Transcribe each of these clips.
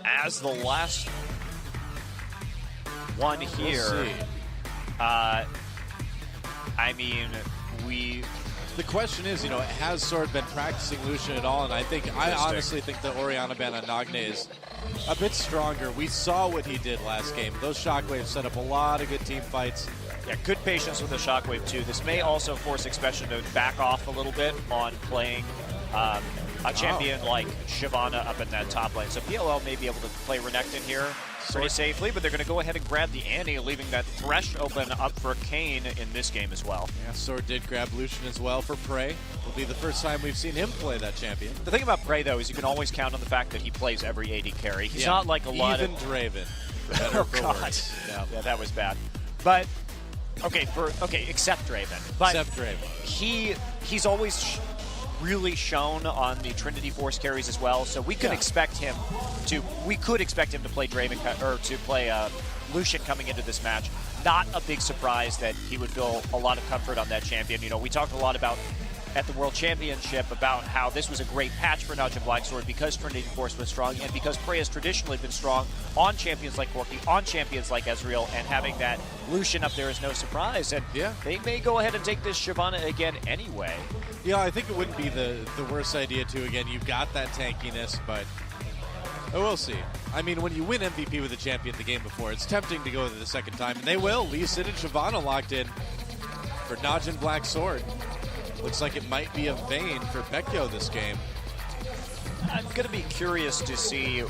as the last one here. We'll see. I mean, The question is, has Sword been practicing Lucian at all? And I honestly think the Oriana ban on NaJin is a bit stronger. We saw what he did last game. Those shockwaves set up a lot of good team fights. Yeah, good patience with the shockwave too. This may also force Expression to back off a little bit on playing a champion like Shyvana up in that top lane. So PLL may be able to play Renekton here pretty safely, but they're going to go ahead and grab the Annie, leaving that Thresh open up for Kayn in this game as well. Yeah, Sword did grab Lucian as well for Prey. Will be the first time we've seen him play that champion. The thing about Prey, though, is you can always count on the fact that he plays every AD carry. He's not like a lot of... Even Draven, for better or for worse. Yeah, that was bad. But, except Draven. But except Draven. He's always really shown on the Trinity Force carries as well, so we could expect him to play Draven or to play Lucian coming into this match. Not a big surprise that he would feel a lot of comfort on that champion. We talked a lot about at the World Championship about how this was a great patch for NaJin Blacksword because Trinity Force was strong and because Prey has traditionally been strong on champions like Corki, on champions like Ezreal, and having that Lucian up there is no surprise. And they may go ahead and take this Shyvana again anyway. Yeah, I think it wouldn't be the worst idea too. Again, you've got that tankiness, but we'll see. I mean, when you win MVP with a champion the game before, it's tempting to go with it the second time, and they will. Lee Sin and Shyvana locked in for NaJin Blacksword. Looks like it might be a Vayne for Pekyo this game. I'm going to be curious to see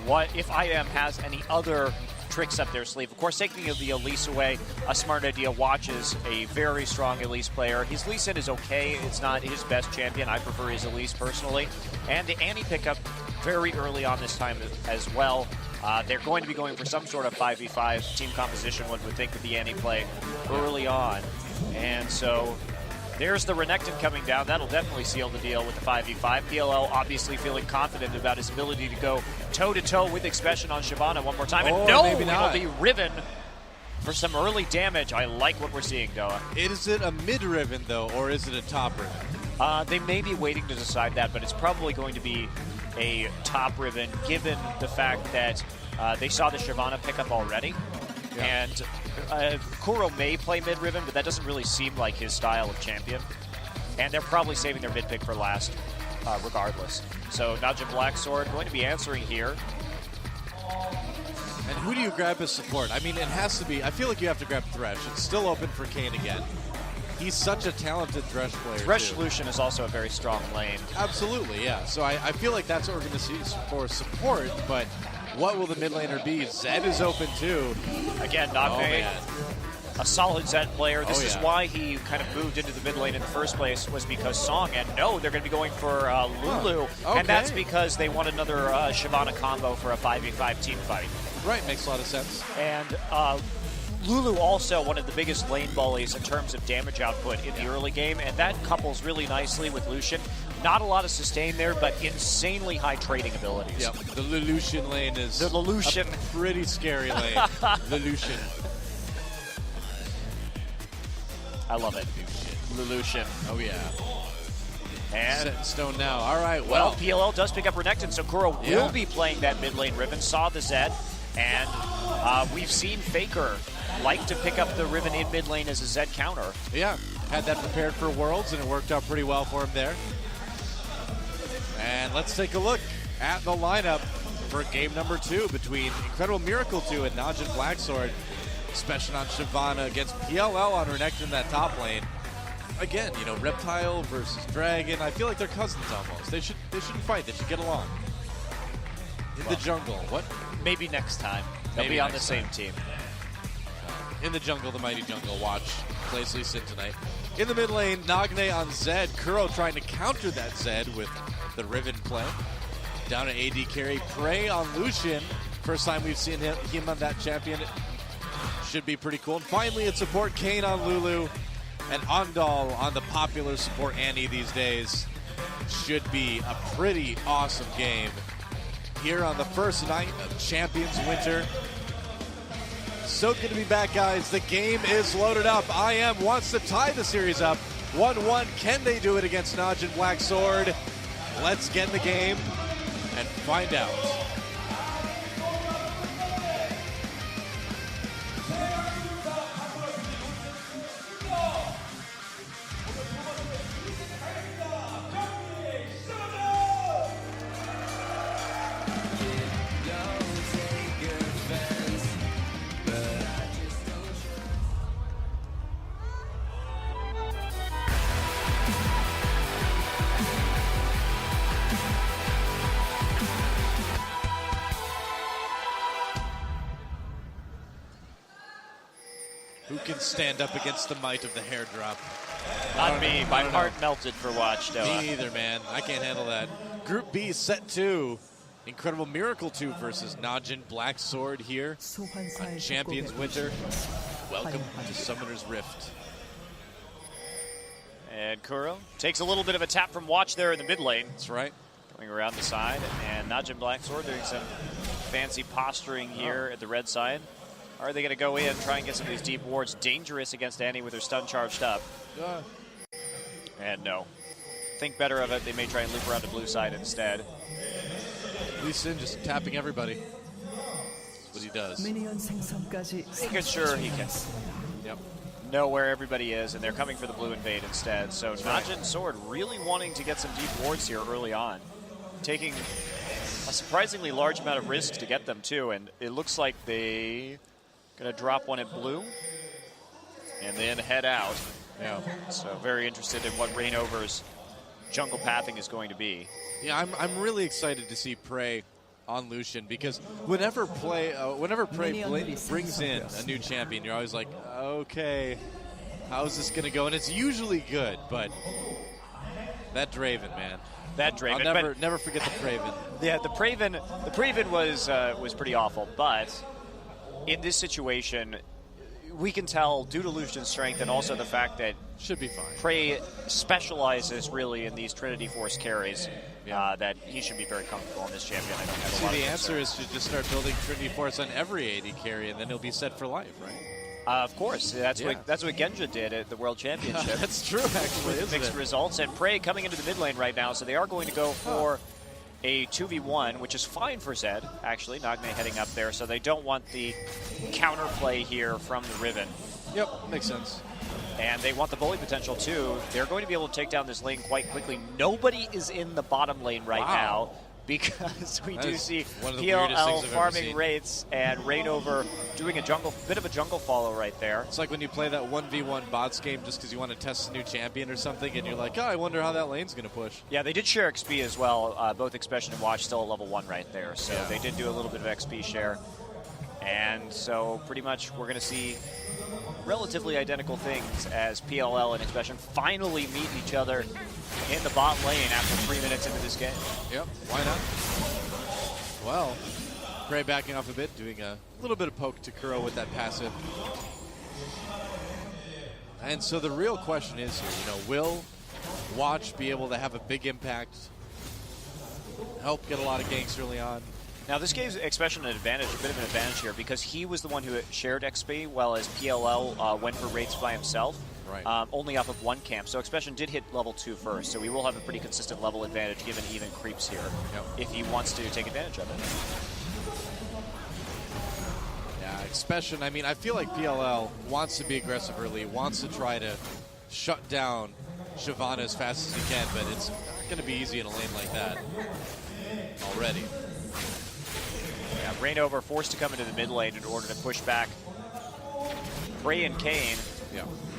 what if IM has any other tricks up their sleeve. Of course, taking the Elise away, a smart idea. Watch is a very strong Elise player. His Lee Sin is okay. It's not his best champion. I prefer his Elise personally. And the Annie pickup very early on this time as well. They're going to be going for some sort of 5v5 team composition, one would think, with the Annie play early on. And so there's the Renekton coming down. That'll definitely seal the deal with the 5v5. PLL obviously feeling confident about his ability to go toe-to-toe with Expression on Shyvana one more time. And no, it'll be Riven for some early damage. I like what we're seeing, Doa. Is it a mid-Riven, though, or is it a top Riven? They may be waiting to decide that, but it's probably going to be a top Riven, given the fact that they saw the Shyvana pickup already. Yeah. And Kuro may play mid-Riven, but that doesn't really seem like his style of champion. And they're probably saving their mid-pick for last, regardless. So NaJin Blacksword going to be answering here. And who do you grab as support? I mean, it has to be... I feel like you have to grab Thresh. It's still open for Kayn again. He's such a talented Thresh player, Thresh Lucian is also a very strong lane. Absolutely, yeah. So I feel like that's what we're going to see for support, but... what will the mid laner be? Zed is open too. Again, Nagbe, a solid Zed player. This is why he kind of moved into the mid lane in the first place, was because Song. And no, they're going to be going for Lulu. And that's because they want another Shyvana combo for a 5v5 team fight. Right, makes a lot of sense. And Lulu also one of the biggest lane bullies in terms of damage output in the early game, and that couples really nicely with Lucian. Not a lot of sustain there, but insanely high trading abilities. Yep, the Lelouchian lane is a pretty scary lane. Lelouchian. I love it. Lelouchian. Oh, yeah. And set in stone now. All right, well, PLL does pick up Renekton, so Kuro will be playing that mid lane Riven. Saw the Zed, and we've seen Faker like to pick up the Riven in mid lane as a Zed counter. Yeah, had that prepared for Worlds, and it worked out pretty well for him there. And let's take a look at the lineup for game number 2 between Incredible Miracle 2 and NaJin Blacksword. Expression on Shyvana against PLL on Renekton in that top lane. Again, Reptile versus Dragon. I feel like they're cousins almost. They shouldn't fight. They should get along. In the jungle. What? Maybe next time. They'll be on the same team. In the jungle, the mighty jungle. Watch. Plays Lee Sin tonight. In the mid lane, Nagne on Zed. Kuro trying to counter that Zed with the Riven play. Down to AD carry. Prey on Lucian. First time we've seen him on that champion. Should be pretty cool. And finally, at support, Kayn on Lulu. And Andal on the popular support Annie these days. Should be a pretty awesome game here on the first night of Champions Winter. So good to be back, guys. The game is loaded up. IM wants to tie the series up 1-1. Can they do it against NaJin Blacksword? Let's get in the game and find out. can stand up against the might of the hair drop. Not me. My heart melted for Watch, Noah. Me either, man. I can't handle that. Group B, set 2. Incredible Miracle 2 versus NaJin Black Sword here on Champions Winter. Welcome to Summoner's Rift. And Kuro takes a little bit of a tap from Watch there in the mid lane. That's right. Going around the side, and NaJin Black Sword doing some fancy posturing here at the red side. Are they going to go in, try and get some of these deep wards? Dangerous against Annie with her stun charged up. And no. Think better of it. They may try and loop around the blue side instead. Lee Sin just tapping everybody. That's what he does. Making sure he can know where everybody is, and they're coming for the blue invade instead. So NaJin Sword really wanting to get some deep wards here early on. Taking a surprisingly large amount of risks to get them too, and it looks like they gonna drop one at blue and then head out. Yeah. So very interested in what Rainover's jungle pathing is going to be. Yeah, I'm really excited to see Prey on Lucian, because whenever Prey brings in a new champion, you're always like, okay, how's this gonna go? And it's usually good, but that Draven, man. That Draven. I'll never forget the Praven. Yeah, the Praven was pretty awful, but in this situation, we can tell due to Lucian's strength and also the fact that should be fine. Prey specializes really in these Trinity Force carries. That he should be very comfortable on this champion. I don't have a lot of the answer is to just start building Trinity Force on every AD carry, and then he'll be set for life, right? Of course, that's what Genja did at the World Championship. That's true, actually. With mixed results, and Prey coming into the mid lane right now, so they are going to go for a 2v1, which is fine for Zed, actually. Nagne heading up there, so they don't want the counterplay here from the Riven. Yep, makes sense. And they want the bully potential too. They're going to be able to take down this lane quite quickly. Nobody is in the bottom lane right now because we do see PLL farming Wraiths and Rainover doing a bit of a jungle follow right there. It's like when you play that 1v1 bots game just because you want to test a new champion or something, and you're like, oh, I wonder how that lane's going to push. Yeah, they did share XP as well. Both Expression and Watch still at level 1 right there. So they did do a little bit of XP share. And so pretty much we're going to see relatively identical things as PLL and Expression finally meet each other in the bot lane after 3 minutes into this game. Yep, why not? Well, Prey backing off a bit, doing a little bit of poke to Kuro with that passive. And so the real question is here, will Watch be able to have a big impact, help get a lot of ganks early on? Now, this gives Expression an advantage, a bit of an advantage here, because he was the one who shared XP, while as PLL went for Wraiths by himself, only off of one camp. So Expression did hit level 2 first, so he will have a pretty consistent level advantage given even creeps here, if he wants to take advantage of it. Yeah, Expression, I mean, I feel like PLL wants to be aggressive early, wants to try to shut down Shyvana as fast as he can, but it's not going to be easy in a lane like that already. Yeah, Rainover forced to come into the mid lane in order to push back Prey and Kane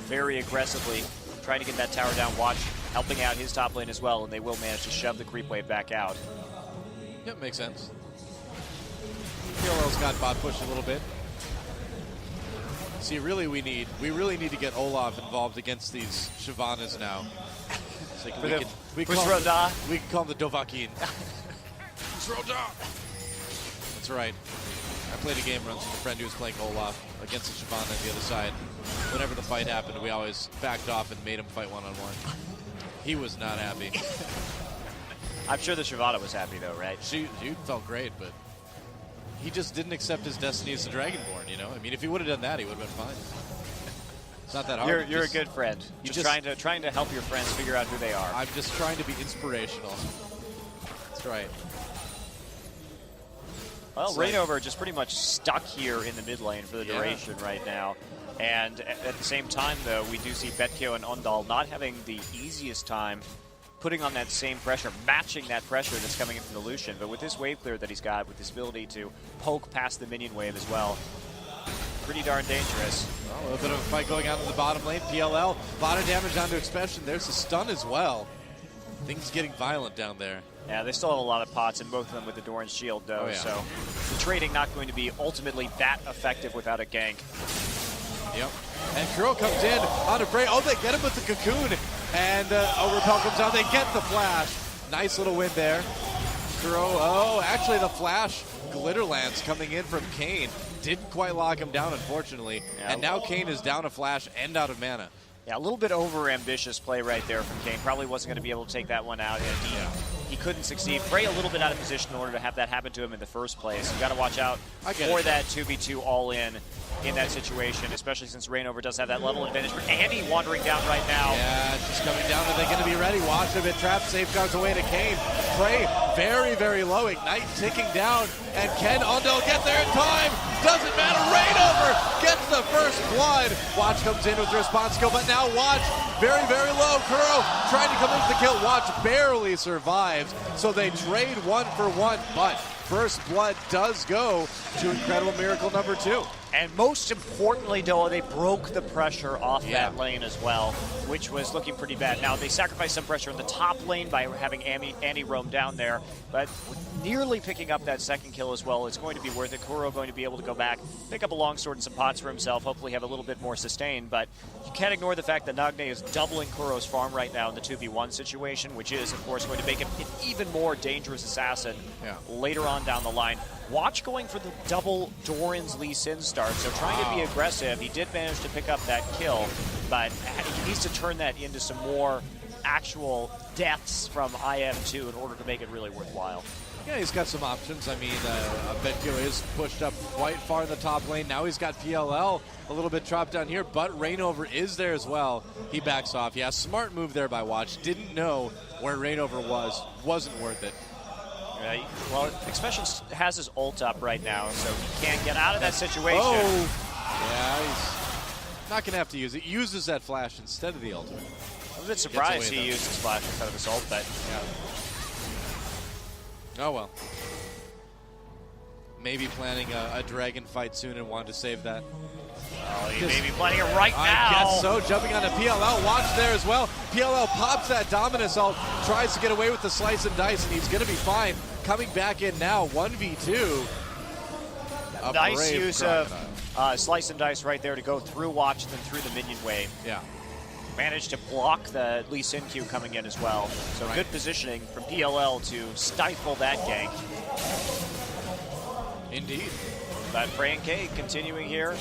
very aggressively, trying to get that tower down. Watch helping out his top lane as well, and they will manage to shove the creep wave back out. Yep, makes sense. PLL's got bot push a little bit. See, really we really need to get Olaf involved against these Shyvanas now. It's like we can call him the Dovahkiin. That's right. I played a game once with a friend who was playing Olaf against a Shyvana on the other side. Whenever the fight happened, we always backed off and made him fight one-on-one. He was not happy. I'm sure the Shyvana was happy though, right? She felt great, but he just didn't accept his destiny as the Dragonborn, I mean, if he would have done that, he would have been fine. It's not that hard. You're a good friend. Just trying to help your friends figure out who they are. I'm just trying to be inspirational. That's right. Well, Rainover just pretty much stuck here in the mid lane for the duration right now. And at the same time, though, we do see Betkyo and Ondal not having the easiest time putting on that same pressure, matching that pressure that's coming in from the Lucian. But with this wave clear that he's got, with this ability to poke past the minion wave as well, pretty darn dangerous. Well, a little bit of a fight going on in the bottom lane. PLL, a lot of damage onto Expression. There's a stun as well. Things getting violent down there. Yeah, they still have a lot of pots, and both of them with the Doran's shield, though. So the trading not going to be ultimately that effective without a gank. Yep. And Kuro comes in on a break. Oh, they get him with the cocoon. And Repel comes out. They get the flash. Nice little win there. Kuro, actually the flash. Glitterlands coming in from Kane. Didn't quite lock him down, unfortunately. Yeah. And now Kane is down a flash and out of mana. Yeah, a little bit over-ambitious play right there from Kane. Probably wasn't going to be able to take that one out, and he couldn't succeed. Frey a little bit out of position in order to have that happen to him in the first place. You got to watch out for that 2v2 all-in that situation, especially since Reignover does have that level advantage. But Annie wandering down right now. Yeah, she's coming down. Are they going to be ready? Watch a bit trapped. Safeguards away to Kane. Frey very, very low. Ignite ticking down. And can Ondel get there in time? Doesn't matter. Reignover gets the first blood. Watch comes in with the response skill, but now Watch very, very low. Kuro trying to come in for the kill. Watch barely survives. So they trade 1 for 1, but first blood does go to Incredible Miracle number 2. And most importantly, though, they broke the pressure off that lane as well, which was looking pretty bad. Now, they sacrificed some pressure in the top lane by having Annie roam down there, but nearly picking up that second kill as well. It's going to be worth it. Kuro going to be able to go back, pick up a longsword and some pots for himself, hopefully have a little bit more sustain, but you can't ignore the fact that NaJin is doubling Kuro's farm right now in the 2v1 situation, which is, of course, going to make him an even more dangerous assassin later on down the line. Watch going for the double Doran's Lee Sin start, so trying to be aggressive. He did manage to pick up that kill, but he needs to turn that into some more actual deaths from IM2 in order to make it really worthwhile. Yeah, he's got some options. I mean, Benkyo is pushed up quite far in the top lane. Now he's got PLL a little bit dropped down here, but Reignover is there as well. He backs off. Yeah, smart move there by Watch. Didn't know where Reignover was. Wasn't worth it. Right. Well, Expression has his ult up right now, so he can't get out of that situation. Oh! Yeah, he's not going to have to use it. He uses that flash instead of the ultimate. I'm a bit surprised he used his flash instead of his ult, but... Oh, well. Maybe planning a dragon fight soon and wanted to save that. Oh, he may be planning it right now. I guess so. Jumping on a PLL. Watch there as well. PLL pops that Dominus ult, tries to get away with the slice and dice, and he's going to be fine. Coming back in now, 1v2. Nice use of slice and dice right there to go through Watch and then through the minion wave. Yeah. Managed to block the Lee Sin Q coming in as well. So good positioning from PLL to stifle that gank. Indeed. But Frey and K continuing here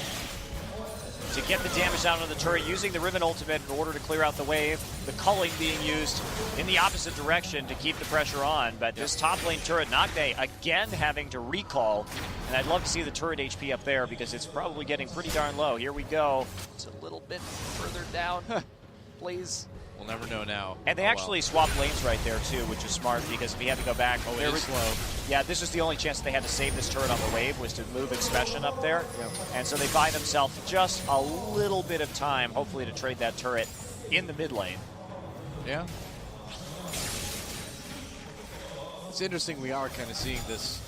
to get the damage down on the turret, using the Riven ultimate in order to clear out the wave. The culling being used in the opposite direction to keep the pressure on. But this top lane turret, NaJin, again having to recall. And I'd love to see the turret HP up there because it's probably getting pretty darn low. Here we go. It's a little bit further down, please. We'll never know now. And they actually swapped lanes right there too, which is smart because if he had to go back, it is slow. Yeah, this is the only chance they had to save this turret on the wave was to move Expression up there. And so they buy themselves just a little bit of time, hopefully to trade that turret in the mid lane. Yeah. It's interesting we are kind of seeing this.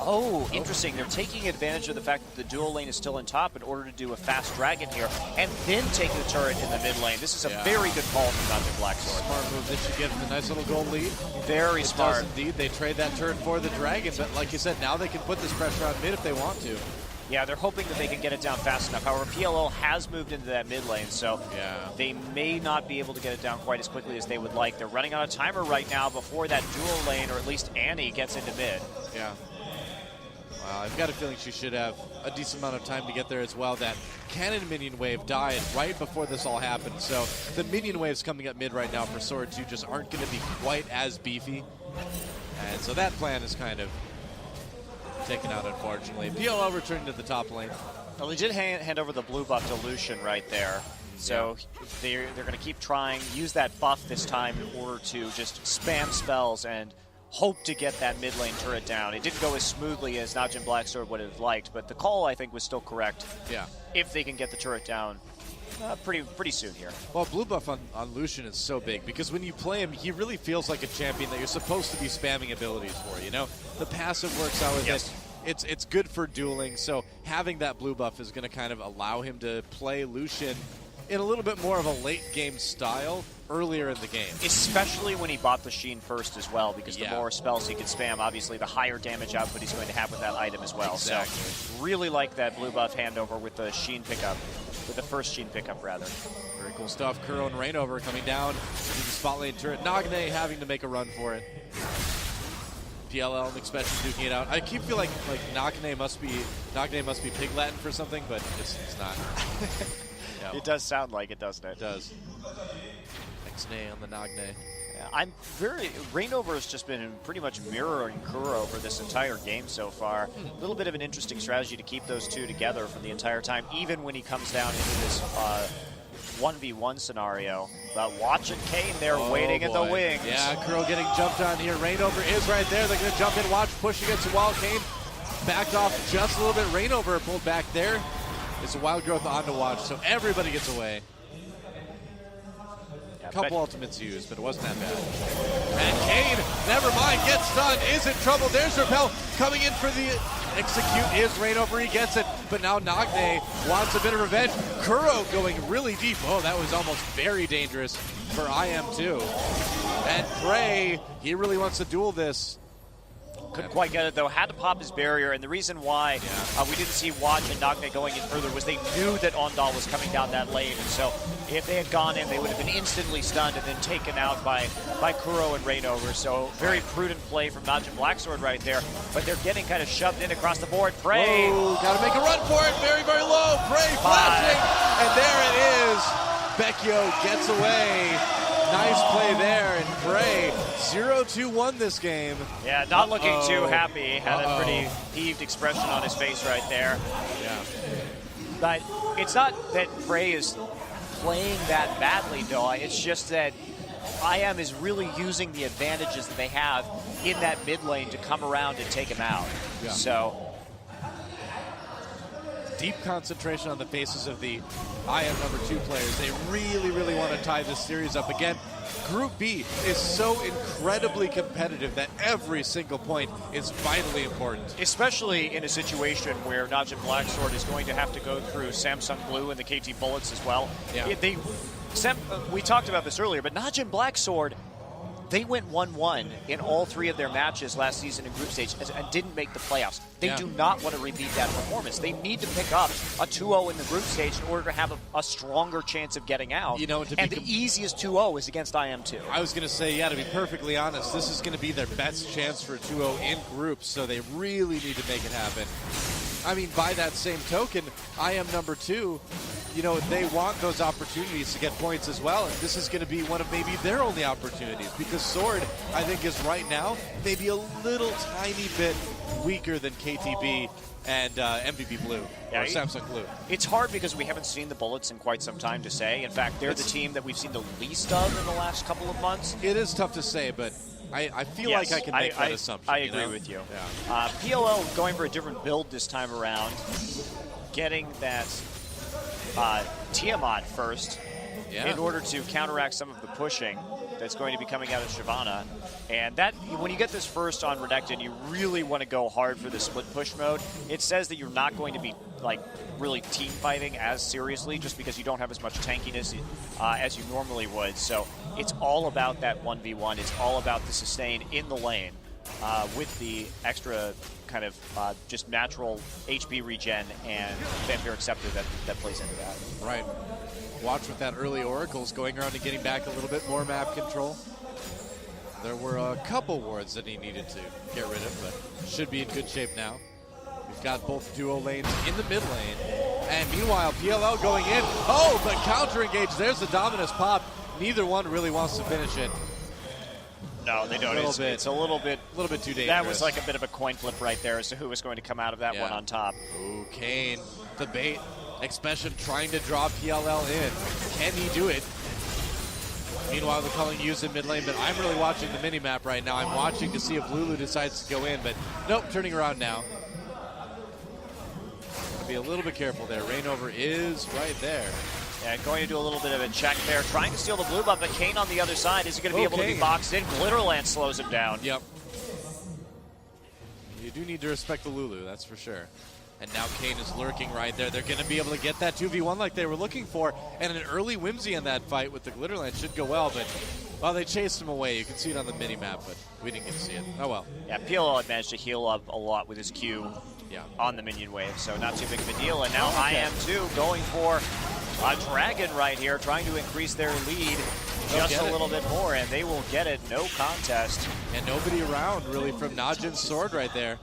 Oh, interesting. They're taking advantage of the fact that the dual lane is still in top in order to do a fast dragon here, and then take the turret in the mid lane. This is a very good call from NaJin Blacksword. Smart move that should give them a nice little gold lead. Very smart. Indeed, they trade that turret for the dragon, but like you said, now they can put this pressure on mid if they want to. Yeah, they're hoping that they can get it down fast enough. However, PLL has moved into that mid lane, so they may not be able to get it down quite as quickly as they would like. They're running on a timer right now before that dual lane, or at least Annie, gets into mid. Yeah. Wow, I've got a feeling she should have a decent amount of time to get there as well. That cannon minion wave died right before this all happened, so the minion waves coming up mid right now for Sword 2 just aren't going to be quite as beefy. And so that plan is kind of taken out, unfortunately. PLL returning to the top lane. Well, they did hand over the blue buff to Lucian right there. So they're going to keep trying, use that buff this time in order to just spam spells and hope to get that mid lane turret down. It didn't go as smoothly as NaJin Blacksword would have liked, but the call, I think, was still correct. Yeah. If they can get the turret down pretty soon here. Well, blue buff on Lucian is so big because when you play him, he really feels like a champion that you're supposed to be spamming abilities for, you know? The passive works out with it. It's good for dueling, so having that blue buff is going to kind of allow him to play Lucian in a little bit more of a late game style earlier in the game. Especially when he bought the Sheen first as well, because the more spells he could spam, obviously the higher damage output he's going to have with that item as well. Exactly. So really like that blue buff handover with the Sheen pickup, with the first Sheen pickup rather. Very cool stuff. Kuro and Rainover coming down to the spot lane turret. Nagne having to make a run for it. PLL and Expression duking it out. I keep feeling like Nagne must be Pig Latin for something, but it's not. Yeah. It does sound like it, doesn't it? It does. X-Nay on the Nagne. Yeah, Rainover has just been pretty much mirroring Kuro for this entire game so far. A little bit of an interesting strategy to keep those two together for the entire time, even when he comes down into this 1v1 scenario. But watching Kane there waiting at the wings. Yeah, Kuro getting jumped on here. Rainover is right there. They're going to jump in, watch, push against the wall. Kane backed off just a little bit. Rainover pulled back there. It's a wild growth on to watch, so everybody gets away. A couple ultimates used, but it wasn't that bad. And Kane, never mind, gets stunned, is in trouble. There's Repel coming in for the execute. Is Rainover, he gets it, but now Nagne wants a bit of revenge. Kuro going really deep. Oh, that was almost very dangerous for IM too. And Prey, he really wants to duel this. Couldn't quite get it though, had to pop his barrier, and the reason why we didn't see Watch and Nagne going in further was they knew that Ondal was coming down that lane, and so if they had gone in, they would have been instantly stunned and then taken out by Kuro and Rainover. So very prudent play from NaJin Blacksword right there, but they're getting kind of shoved in across the board. Prey! Gotta make a run for it, very, very low. Prey flashing, and there it is. Becchio gets away. Nice play there, and Prey 0-2-1 this game. Yeah, not looking too happy. Had a pretty peeved expression on his face right there. Yeah. But it's not that Prey is playing that badly, though. It's just that IM is really using the advantages that they have in that mid lane to come around and take him out. Yeah. So deep concentration on the faces of the IM #2 players. They really, really want to tie this series up. Again, Group B is so incredibly competitive that every single point is vitally important. Especially in a situation where NaJin Blacksword is going to have to go through Samsung Blue and the KT Bullets as well. Yeah. We talked about this earlier, but NaJin Blacksword, they went 1-1 in all 3 of their matches last season in group stage and didn't make the playoffs. They do not want to repeat that performance. They need to pick up a 2-0 in the group stage in order to have a stronger chance of getting out. You know, and the easiest 2-0 is against IM2. I was going to say, to be perfectly honest, this is going to be their best chance for a 2-0 in groups, so they really need to make it happen. I mean, by that same token, IM #2, they want those opportunities to get points as well, and this is going to be one of maybe their only opportunities, because Sword, I think, is right now maybe a little tiny bit weaker than KTB and MVP Blue, or Samsung Blue. It's hard because we haven't seen the Bullets in quite some time to say. In fact, they're the team that we've seen the least of in the last couple of months. It is tough to say, but I feel like I can make that assumption. I agree with you. Yeah. PLL going for a different build this time around, getting that Tiamat first in order to counteract some of the pushing that's going to be coming out of Shyvana. And that, when you get this first on Renekton, you really want to go hard for the split push mode. It says that you're not going to be really team fighting as seriously just because you don't have as much tankiness as you normally would. So it's all about that 1v1. It's all about the sustain in the lane with the extra kind of just natural HP regen and Vampiric Scepter that plays into that. Right. Watch with that early Oracles going around and getting back a little bit more map control. There were a couple wards that he needed to get rid of, but should be in good shape now. We've got both duo lanes in the mid lane. And meanwhile, PLL going in. Oh, but counter engage. There's the Dominus pop. Neither one really wants to finish it. No, they don't. It's a little bit too dangerous. That was like a bit of a coin flip right there as to who was going to come out of that one on top. Ooh, Kane, the bait. Expression trying to draw PLL in. Can he do it? Meanwhile, they're calling use in mid lane, but I'm really watching the mini-map right now. I'm watching to see if Lulu decides to go in, but nope, turning around now. Gotta be a little bit careful there. Rainover is right there. Yeah, going to do a little bit of a check there, trying to steal the blue buff, but Kane on the other side. Is he going to be able to be boxed in? Glitterland slows him down. Yep. You do need to respect the Lulu, that's for sure. And now Kane is lurking right there. They're going to be able to get that 2v1 like they were looking for. And an early whimsy in that fight with the Glitterland should go well. But, well, they chased him away. You can see it on the mini-map, but we didn't get to see it. Oh, well. Yeah, PLL had managed to heal up a lot with his Q on the minion wave, so not too big of a deal. And now IM too going for a dragon right here, trying to increase their lead just a little bit more, and they will get it. No contest. And nobody around, really, from NaJin's sword right there.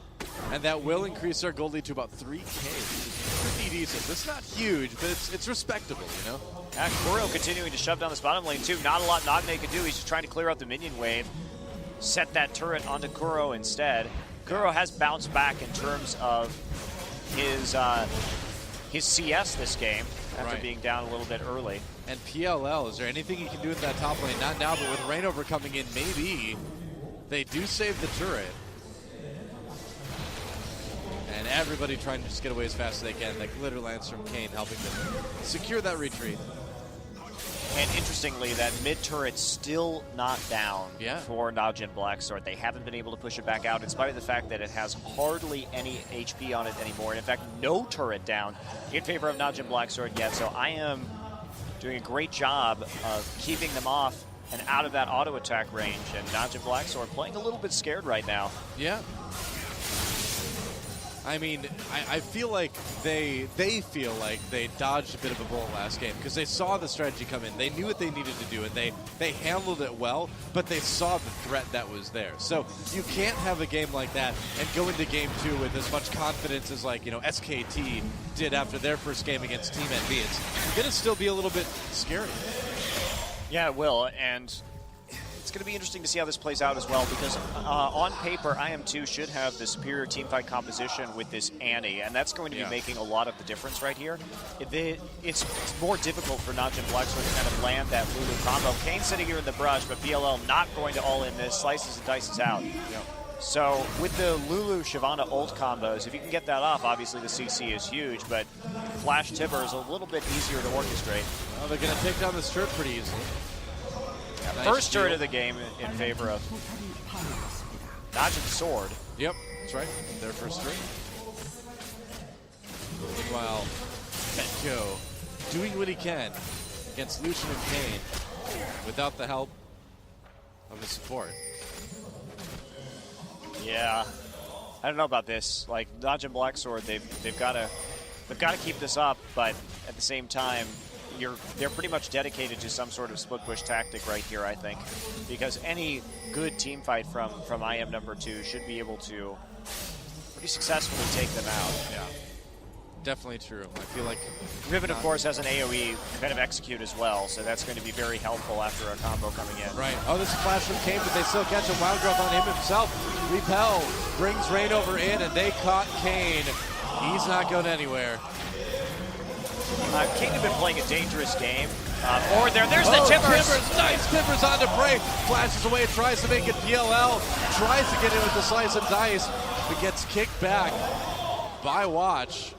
And that will increase our gold lead to about 3K. Pretty decent. It's not huge, but it's respectable, you know? Kuro continuing to shove down this bottom lane, too. Not a lot Nagne can do. He's just trying to clear out the minion wave. Set that turret onto Kuro instead. Kuro has bounced back in terms of his CS this game after being down a little bit early. And PLL, is there anything he can do in that top lane? Not now, but with Rainover coming in, maybe they do save the turret. And everybody trying to just get away as fast as they can. That glitter lance from Kane helping them secure that retreat. And interestingly, that mid turret still not down for NaJin Blacksword. They haven't been able to push it back out in spite of the fact that it has hardly any HP on it anymore. And in fact, no turret down in favor of NaJin Blacksword yet. So I am doing a great job of keeping them off and out of that auto attack range. And NaJin Blacksword playing a little bit scared right now. Yeah. I mean, I feel like they feel like they dodged a bit of a bullet last game because they saw the strategy come in. They knew what they needed to do, and they handled it well, but they saw the threat that was there. So you can't have a game like that and go into game 2 with as much confidence as, like, you know, SKT did after their first game against Team NB. It's going to still be a little bit scary. Yeah, it will, and it's going to be interesting to see how this plays out as well, because on paper, IM2 should have the superior teamfight composition with this Annie, and that's going to be making a lot of the difference right here. It's more difficult for NaJin Blacksword to kind of land that Lulu combo. Kane sitting here in the brush, but PLL not going to all in this, slices and dices out. So with the Lulu Shyvana ult combos, if you can get that off, obviously the CC is huge, but Flash Tibber is a little bit easier to orchestrate. Well, they're going to take down this turret pretty easily. Nice first turret of the game in favor of NaJin's sword. Yep, that's right. Their first turret. Meanwhile, Petco doing what he can against Lucian and Kane without the help of his support. Yeah, I don't know about this. Like NaJin Blacksword, they've got to keep this up, but at the same time, they're pretty much dedicated to some sort of split push tactic right here, I think, because any good team fight from IM number 2 should be able to pretty successfully take them out. Yeah, definitely true. I feel like Riven, of course, has an AoE kind of execute as well, so that's going to be very helpful after a combo coming in. Right. Oh, this is a flash from Kane, but they still catch a wild growth on him himself. Repel brings Rainover in, and they caught Kane. He's not going anywhere. Kane had been playing a dangerous game. There's the Timbers. Nice Timbers on to break. Flashes away, tries to make it PLL. Tries to get in with the slice and dice, but gets kicked back by Watch.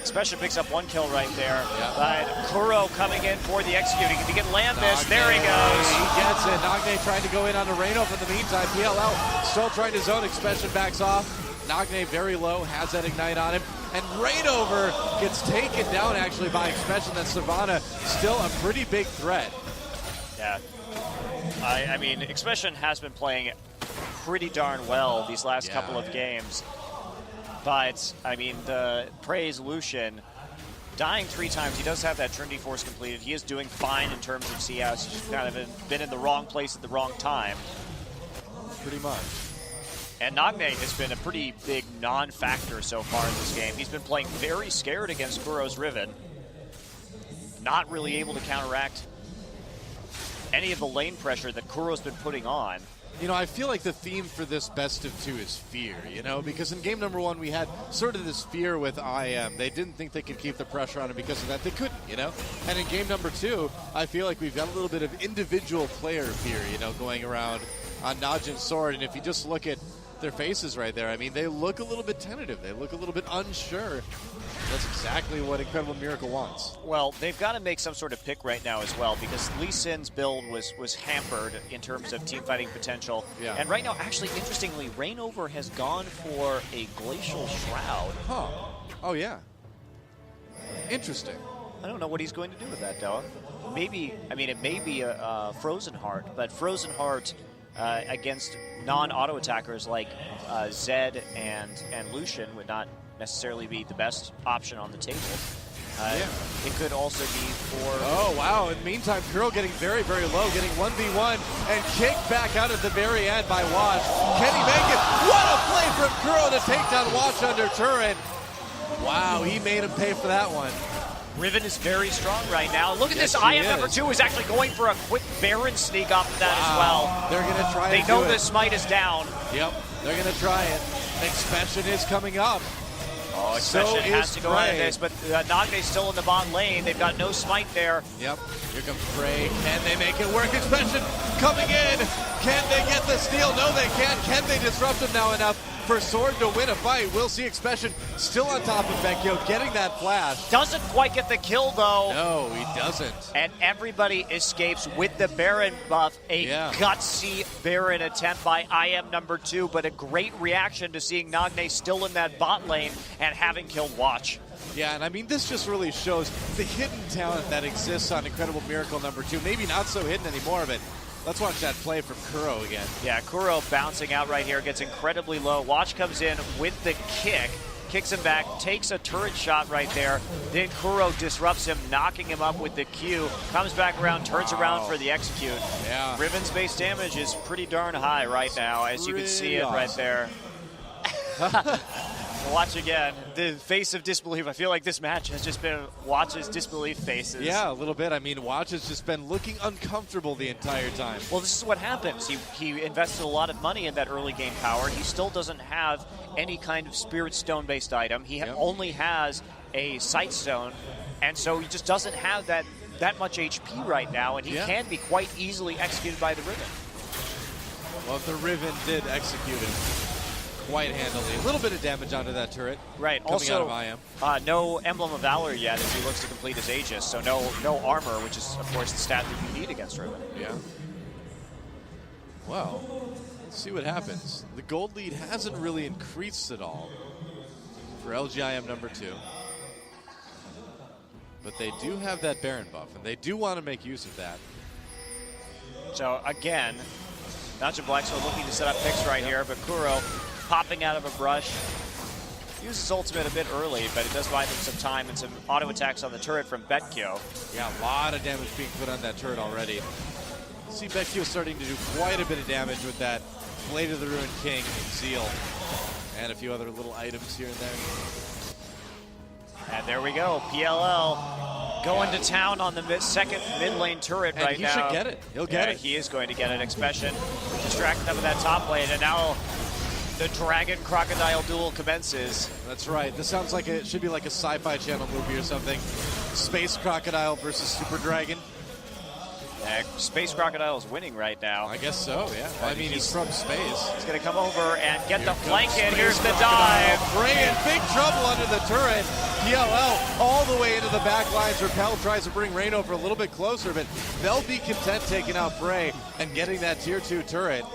Special picks up 1 kill right there. But Kuro coming in for the executing. If he can land this, there he goes. He gets it. Nagne trying to go in on the Rainover in the meantime. PLL still trying to zone. Expression backs off. Nagne very low, has that ignite on him. And Rainover gets taken down actually by Expression. That Savannah still a pretty big threat. Yeah. I mean, Expression has been playing pretty darn well these last couple of games. But, I mean, the praise Lucian, dying 3 times. He does have that Trinity Force completed. He is doing fine in terms of CS. He's just kind of been in the wrong place at the wrong time. Pretty much. And Nagne has been a pretty big non-factor so far in this game. He's been playing very scared against Kuro's Riven. Not really able to counteract any of the lane pressure that Kuro's been putting on. You know, I feel like the theme for this best of 2 is fear, you know, because in game number 1 we had sort of this fear with IM. They didn't think they could keep the pressure on him because of that. They couldn't, you know? And in game number 2, I feel like we've got a little bit of individual player fear, you know, going around on NaJin's sword. And if you just look at their faces right there. I mean, they look a little bit tentative. They look a little bit unsure. That's exactly what Incredible Miracle wants. Well, they've got to make some sort of pick right now as well, because Lee Sin's build was hampered in terms of team fighting potential. Yeah. And right now, actually, interestingly, Reignover has gone for a Glacial Shroud. Huh. Oh, yeah. Interesting. I don't know what he's going to do with that, Doa. Maybe, I mean, it may be a Frozen Heart, but Frozen Heart against non-auto attackers like Zed and Lucian would not necessarily be the best option on the table. It could also be for... Oh, wow. In the meantime, Kuro getting very, very low, getting 1v1 and kicked back out at the very end by Watch. Can he make it? What a play from Kuro to take down Watch under turret. Wow, he made him pay for that one. Riven is very strong right now. Look at Yes, this. he IM number is. 2 is actually going for a quick Baron sneak off of that as well. They're going to try They and know do the it. smite is down. Yep, they're going to try it. Expansion is coming up. Oh, So Expansion has is to go out of Frey. this, but NaJin's still in the bot lane. They've got no smite there. Yep, here comes Frey. Can they make it work? Expansion coming in. Can they get the steal? No, they can't. Can they disrupt him now enough for Sword to win a fight? We'll see Expansion still on top of Vecchio, getting that flash. Doesn't quite get the kill, though. No, he doesn't. And everybody escapes with the Baron buff. A gutsy Baron attempt by IM number 2, but a great reaction to seeing NaJin still in that bot lane and having killed Watch. Yeah, and I mean, this just really shows the hidden talent that exists on Incredible Miracle number 2. Maybe not so hidden anymore, but let's watch that play from Kuro again. Yeah, Kuro bouncing out right here, gets incredibly low. Watch comes in with the kick, kicks him back, takes a turret shot right there. Then Kuro disrupts him, knocking him up with the Q. Comes back around, turns around for the execute. Yeah. Riven's base damage is pretty darn high right now, as you can see it right there. Watch again, the face of disbelief. I feel like this match has just been Watch's disbelief faces. Yeah, a little bit. I mean, Watch has just been looking uncomfortable the entire time. Well, this is what happens. He invested a lot of money in that early game power. He still doesn't have any kind of Spirit Stone-based item. He only has a Sight Stone, and so he just doesn't have that much HP right now, and he can be quite easily executed by the Riven. Well, the Riven did execute it quite handily. A little bit of damage onto that turret. Right. Coming Also, out of IM. no Emblem of Valor yet as he looks to complete his Aegis, so no armor, which is, of course, the stat that you need against Riven. Yeah. Well, let's see what happens. The gold lead hasn't really increased at all for LGIM number 2. But they do have that Baron buff, and they do want to make use of that. So, again, NaJin Blacksword looking to set up picks right here, but Kuro popping out of a brush. Uses ultimate a bit early, but it does buy them some time and some auto attacks on the turret from Betkyo. Yeah, a lot of damage being put on that turret already. See Betkyo starting to do quite a bit of damage with that Blade of the Ruined King and Zeal. And a few other little items here and there. And there we go, PLL going to town on the second mid lane turret and right now. he should get it. He'll get it. He is going to get it. Expression distracting them with that top lane, and now the Dragon Crocodile duel commences. That's right. This sounds like it should be like a Sci-Fi Channel movie or something. Space Crocodile versus Super Dragon. Space Crocodile is winning right now. I guess so, yeah. Well, I mean, he's from space. He's going to come over and get Here the flank in. Space Here's the Crocodile. dive. Frey in big trouble under the turret. PLL all the way into the back lines. Repel tries to bring Reignover a little bit closer, but they'll be content taking out Frey and getting that tier 2 turret.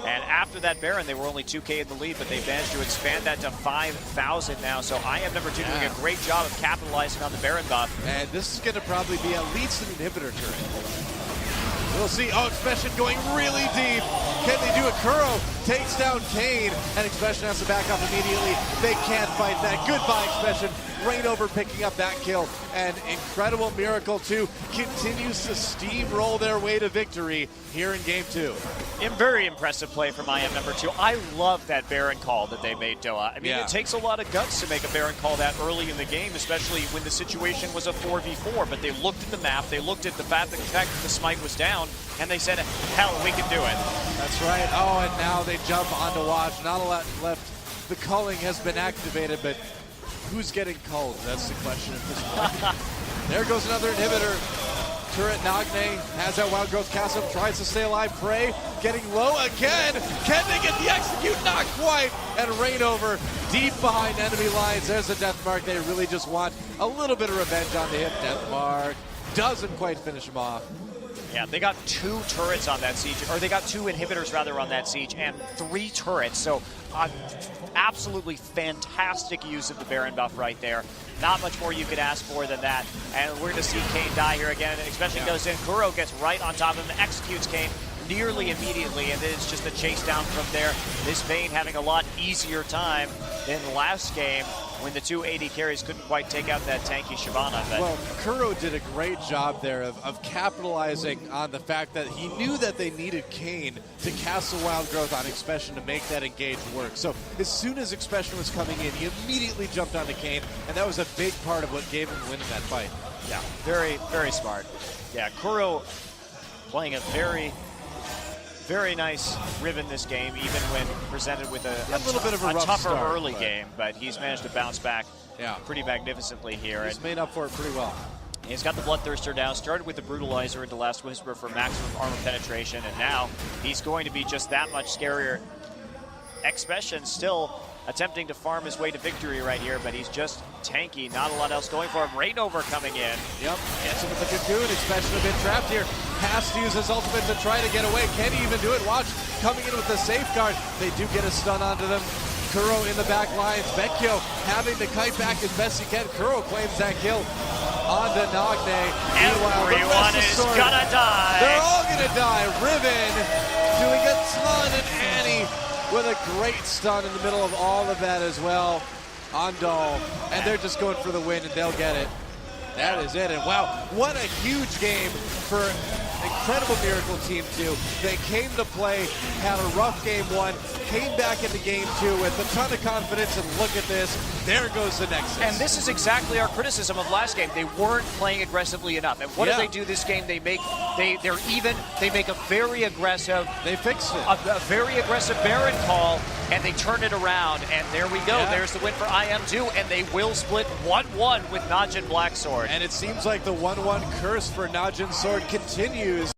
And after that Baron, they were only 2K in the lead, but they managed to expand that to 5,000 now. So IM number 2 doing a great job of capitalizing on the Baron buff. And this is going to probably be at least an inhibitor turret. We'll see. Oh, Expression going really deep. Can they do it? Kuro takes down Kane, and Expression has to back up immediately. They can't fight that. Goodbye, Expression. Reignover picking up that kill, and Incredible Miracle 2 continues to steamroll their way to victory here in Game 2. Very impressive play from IM number 2. I love that Baron call that they made, Doa. I mean, it takes a lot of guts to make a Baron call that early in the game, especially when the situation was a 4v4. But they looked at the map, they looked at the fact that the smite was down, and they said, hell, we can do it. That's right. Oh, and now they jump onto Watch. Not a lot left. The culling has been activated, but who's getting culled? That's the question at this point. There goes another inhibitor. Turret NaJin has that Wild Growth Castle, tries to stay alive. Frey getting low again. Can they get the execute? Not quite. And Rainover deep behind enemy lines. There's the death mark. They really just want a little bit of revenge on the hip. Death mark doesn't quite finish him off. Yeah, they got 2 turrets on that siege, or they got 2 inhibitors rather on that siege, and 3 turrets. So absolutely fantastic use of the Baron buff right there. Not much more you could ask for than that. And we're going to see Kane die here again, especially goes in. Kuro gets right on top of him, executes Kane nearly immediately, and then it's just a chase down from there. This Vayne having a lot easier time than last game when the 2 AD carries couldn't quite take out that tanky Shyvana. But well, Kuro did a great job there of capitalizing on the fact that he knew that they needed Kane to cast a Wild Growth on Expression to make that engage work. So as soon as Expression was coming in, he immediately jumped onto Kane, and that was a big part of what gave him the win in that fight. Yeah, very, very smart. Yeah, Kuro playing a very nice Riven this game, even when presented with a little bit of a rough tougher start, early game, but he's managed to bounce back pretty magnificently here. He's made up for it pretty well. He's got the Bloodthirster down, started with the Brutalizer into Last Whisper for maximum armor penetration, and now he's going to be just that much scarier. Expression still attempting to farm his way to victory right here, but he's just tanky. Not a lot else going for him. Rainover coming in. Yep, hits him with the Cocoon. Expression a bit trapped here. Has to use his ultimate to try to get away. Can he even do it? Watch, coming in with the safeguard. They do get a stun onto them. Kuro in the back lines. Vecchio having to kite back as best he can. Kuro claims that kill onto Nagne. Everyone is gonna die. They're all gonna die. Riven doing a ton, and Annie with a great stun in the middle of all of that as well on Dahl. And they're just going for the win, and they'll get it. That is it. And wow, what a huge game for incredible Miracle Team 2. They came to play, had a rough game 1, came back into game 2 with a ton of confidence, and look at this. There goes the Nexus. And this is exactly our criticism of last game. They weren't playing aggressively enough. And what do they do this game? They're even. They make a very aggressive. They fixed it. A very aggressive Baron call, and they turn it around. And there we go. There's the win for IM2, and they will split 1-1 with NaJin Black Sword. And it seems like the 1-1 curse for NaJin Sword continues.